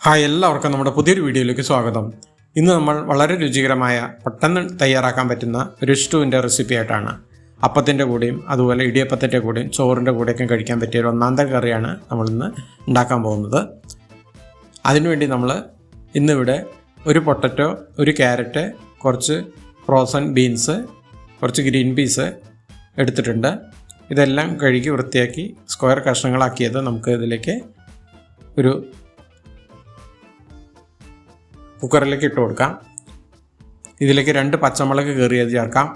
Hi, എല്ലാവർക്കും നമ്മുടെ പുതിയൊരു വീഡിയോയിലേക്ക് സ്വാഗതം. ഇന്ന് നമ്മൾ വളരെ രുചികരമായ പെട്ടെന്ന് തയ്യാറാക്കാൻ പറ്റുന്ന ഒരു സ്റ്റൂവിൻ്റെ റെസിപ്പി ആയിട്ടാണ്. അപ്പത്തിൻ്റെ കൂടെയും അതുപോലെ ഇടിയപ്പത്തിൻ്റെ കൂടെയും ചോറിൻ്റെ കൂടെയൊക്കെ കഴിക്കാൻ പറ്റിയ ഒരു ഒന്നാന്തരം കറിയാണ് നമ്മളിന്ന് ഉണ്ടാക്കാൻ പോകുന്നത്. അതിനുവേണ്ടി നമ്മൾ ഇന്നിവിടെ ഒരു പൊട്ടറ്റോ, ഒരു ക്യാരറ്റ്, കുറച്ച് ഫ്രോസൺ ബീൻസ്, കുറച്ച് ഗ്രീൻ പീസ് എടുത്തിട്ടുണ്ട്. ഇതെല്ലാം കഴുകി വൃത്തിയാക്കി സ്ക്വയർ കഷ്ണങ്ങളാക്കിയത് നമുക്ക് ഇതിലേക്ക് ഒരു കുക്കറിലേക്ക് ഇട്ട് കൊടുക്കാം. ഇതിലേക്ക് 2 പച്ചമുളക് കീറിയത് ചേർക്കാം.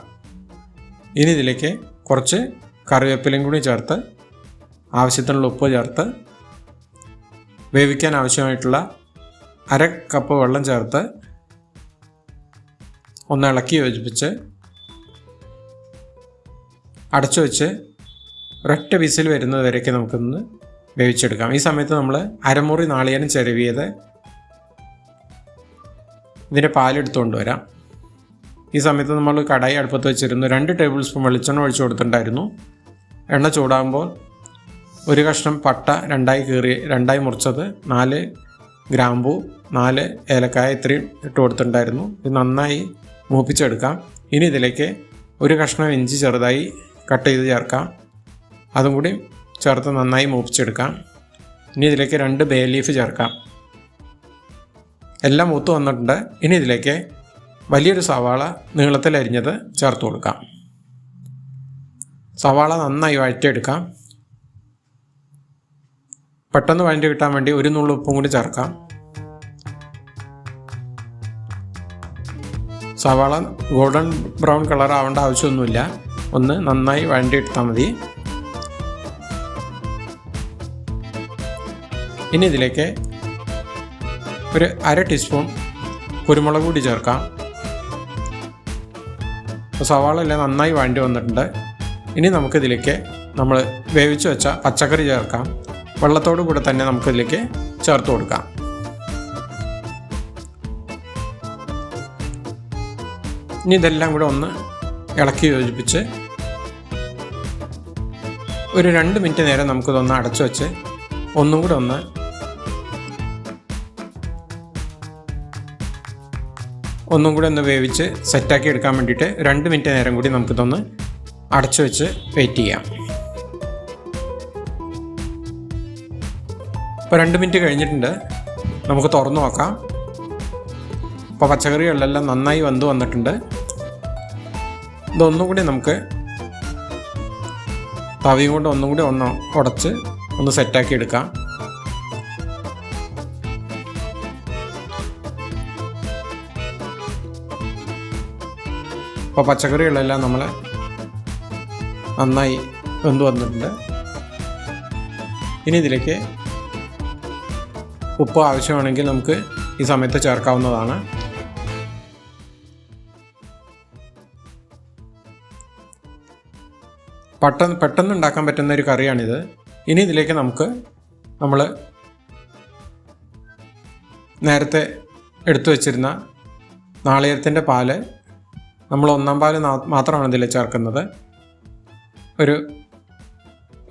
ഇനി ഇതിലേക്ക് കുറച്ച് കറിവേപ്പിലയും കൂടി ചേർത്ത് ആവശ്യത്തിനുള്ള ഉപ്പ് ചേർത്ത് വേവിക്കാൻ ആവശ്യമായിട്ടുള്ള 1/2 കപ്പ് വെള്ളം ചേർത്ത് ഒന്ന് ഇളക്കി യോജിപ്പിച്ച് അടച്ചു വെച്ച് ഒരൊറ്റ വിസിൽ വരുന്നത് വരേക്ക് നമുക്കൊന്ന് വേവിച്ചെടുക്കാം. ഈ സമയത്ത് നമ്മൾ അരമുറി നാളികേരം ചിരവിയത് ഇതിൻ്റെ പാലെടുത്തുകൊണ്ട് വരാം. ഈ സമയത്ത് നമ്മൾ കടായി അടുപ്പത്ത് വെച്ചിരുന്നു. 2 ടേബിൾ സ്പൂൺ വെളിച്ചെണ്ണ ഒഴിച്ചു കൊടുത്തിട്ടുണ്ടായിരുന്നു. എണ്ണ ചൂടാകുമ്പോൾ ഒരു കഷ്ണം പട്ട 2 മുറിച്ചത്, 4 ഗ്രാമ്പൂ, 4 ഏലക്കായ ഇത്രയും ഇട്ട് കൊടുത്തിട്ടുണ്ടായിരുന്നു. ഇത് നന്നായി മൂപ്പിച്ചെടുക്കാം. ഇനി ഇതിലേക്ക് ഒരു കഷ്ണം ഇഞ്ചി ചെറുതായി കട്ട് ചെയ്ത് ചേർക്കാം. അതും കൂടി ചേർത്ത് നന്നായി മൂപ്പിച്ചെടുക്കാം. ഇനി ഇതിലേക്ക് 2 ബേ ലീഫ് ചേർക്കാം. എല്ലാം മൂത്ത് വന്നിട്ടുണ്ട്. ഇനി ഇതിലേക്ക് വലിയൊരു സവാള നീളത്തിൽ അരിഞ്ഞത് ചേർത്ത് കൊടുക്കാം. സവാള നന്നായി വഴറ്റിയെടുക്കാം. പെട്ടെന്ന് വഴറ്റി കിട്ടാൻ വേണ്ടി ഒരു നുള്ളു ഉപ്പും കൂടി ചേർക്കാം. സവാള ഗോൾഡൻ ബ്രൗൺ കളർ ആവേണ്ട ആവശ്യമൊന്നുമില്ല. ഒന്ന് നന്നായി വഴറ്റിയെടുത്താൽ മതി. ഇനി ഇതിലേക്ക് ഒരു 1/2 ടീസ്പൂൺ കുരുമുളക് കൂടി ചേർക്കാം. സവാള എല്ലാം നന്നായി വഴണ്ടി വന്നിട്ടുണ്ട്. ഇനി നമുക്കിതിലേക്ക് നമ്മൾ വേവിച്ച് വെച്ച പച്ചക്കറി ചേർക്കാം. വെള്ളത്തോടു കൂടെ തന്നെ നമുക്കിതിലേക്ക് ചേർത്ത് കൊടുക്കാം. ഇനി ഇതെല്ലാം കൂടെ ഒന്ന് ഇളക്കി യോജിപ്പിച്ച് ഒരു 2 മിനിറ്റ് നേരം നമുക്കിതൊന്ന് അടച്ചു വെച്ച് ഒന്നും കൂടെ ഒന്ന് വേവിച്ച് സെറ്റാക്കി എടുക്കാൻ വേണ്ടിയിട്ട് 2 മിനിറ്റ് നേരം കൂടി നമുക്കിതൊന്ന് അടച്ചു വെച്ച് വെയിറ്റ് ചെയ്യാം. ഇപ്പോൾ 2 മിനിറ്റ് കഴിഞ്ഞിട്ടുണ്ട്. നമുക്ക് തുറന്നു നോക്കാം. ഇപ്പോൾ പച്ചക്കറികളെല്ലാം നന്നായി വെന്ത് വന്നിട്ടുണ്ട്. ഇതൊന്നും കൂടി നമുക്ക് തവിയും കൊണ്ട് ഒന്നും കൂടി ഉടച്ച് ഒന്ന് സെറ്റാക്കി എടുക്കാം. അപ്പോൾ പച്ചക്കറികളെല്ലാം നമ്മൾ നന്നായി വെന്ത് വന്നിട്ടുണ്ട്. ഇനി ഇതിലേക്ക് ഉപ്പ് ആവശ്യമാണെങ്കിൽ നമുക്ക് ഈ സമയത്ത് ചേർക്കാവുന്നതാണ്. പെട്ടെന്ന് ഉണ്ടാക്കാൻ പറ്റുന്ന ഒരു കറിയാണിത്. ഇനി ഇതിലേക്ക് നമ്മൾ നേരത്തെ എടുത്തു വച്ചിരുന്ന നാളികേരത്തിൻ്റെ പാല്, നമ്മൾ 1 പാല് മാത്രമാണ് ഇതിൽ ചേർക്കുന്നത്.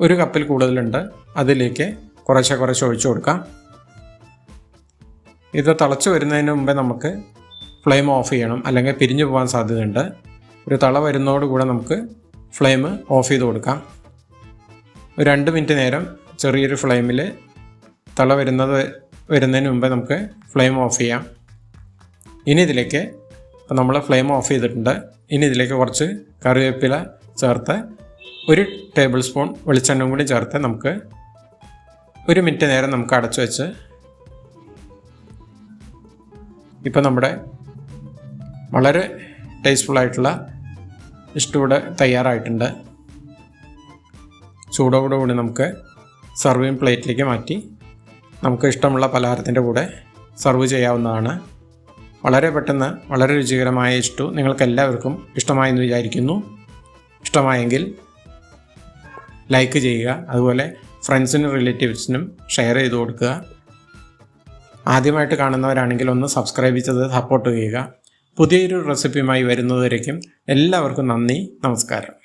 ഒരു കപ്പിൽ കൂടുതലുണ്ട്. അതിലേക്ക് കുറേശ്ശെ ഒഴിച്ചു കൊടുക്കാം. ഇത് തിളച്ച് വരുന്നതിന് മുമ്പേ നമുക്ക് ഫ്ലെയിം ഓഫ് ചെയ്യണം, അല്ലെങ്കിൽ പിരിഞ്ഞു പോകാൻ സാധ്യതയുണ്ട്. ഒരു തള വരുന്നതോടുകൂടെ നമുക്ക് ഫ്ലെയിം ഓഫ് ചെയ്ത് കൊടുക്കാം. ഒരു 2 മിനിറ്റ് നേരം ചെറിയൊരു ഫ്ലെയിമിൽ തള വരുന്നതിന് മുമ്പേ നമുക്ക് ഫ്ലെയിം ഓഫ് ചെയ്യാം. ഇനി ഇതിലേക്ക് നമ്മൾ ഫ്ലെയിം ഓഫ് ചെയ്തിട്ടുണ്ട്. ഇനി ഇതിലേക്ക് കുറച്ച് കറിവേപ്പില ചേർത്ത് 1 ടേബിൾ സ്പൂൺ വെളിച്ചെണ്ണയും കൂടി ചേർത്ത് നമുക്ക് 1 മിനിറ്റ് നേരം നമുക്ക് അടച്ചു വെച്ച് ഇപ്പോൾ നമ്മുടെ വളരെ ടേസ്റ്റ്ഫുള്ളായിട്ടുള്ള സ്റ്റൂവിടെ തയ്യാറായിട്ടുണ്ട്. ചൂടോടുകൂടി നമുക്ക് സർവിങ് പ്ലേറ്റിലേക്ക് മാറ്റി നമുക്ക് ഇഷ്ടമുള്ള പലഹാരത്തിൻ്റെ കൂടെ സർവ് ചെയ്യാവുന്നതാണ്. വളരെ പെട്ടെന്ന് വളരെ രുചികരമായ സ്റ്റൂ നിങ്ങൾക്ക് എല്ലാവർക്കും ഇഷ്ടമായെന്ന് വിചാരിക്കുന്നു. ഇഷ്ടമായെങ്കിൽ ലൈക്ക് ചെയ്യുക. അതുപോലെ ഫ്രണ്ട്സിനും റിലേറ്റീവ്സിനും ഷെയർ ചെയ്ത് കൊടുക്കുക. ആദ്യമായിട്ട് കാണുന്നവരാണെങ്കിൽ ഒന്ന് സബ്സ്ക്രൈബ് ചെയ്ത് സപ്പോർട്ട് ചെയ്യുക. പുതിയൊരു റെസിപ്പിയുമായി വരുന്നതുവരേക്കും എല്ലാവർക്കും നന്ദി, നമസ്കാരം.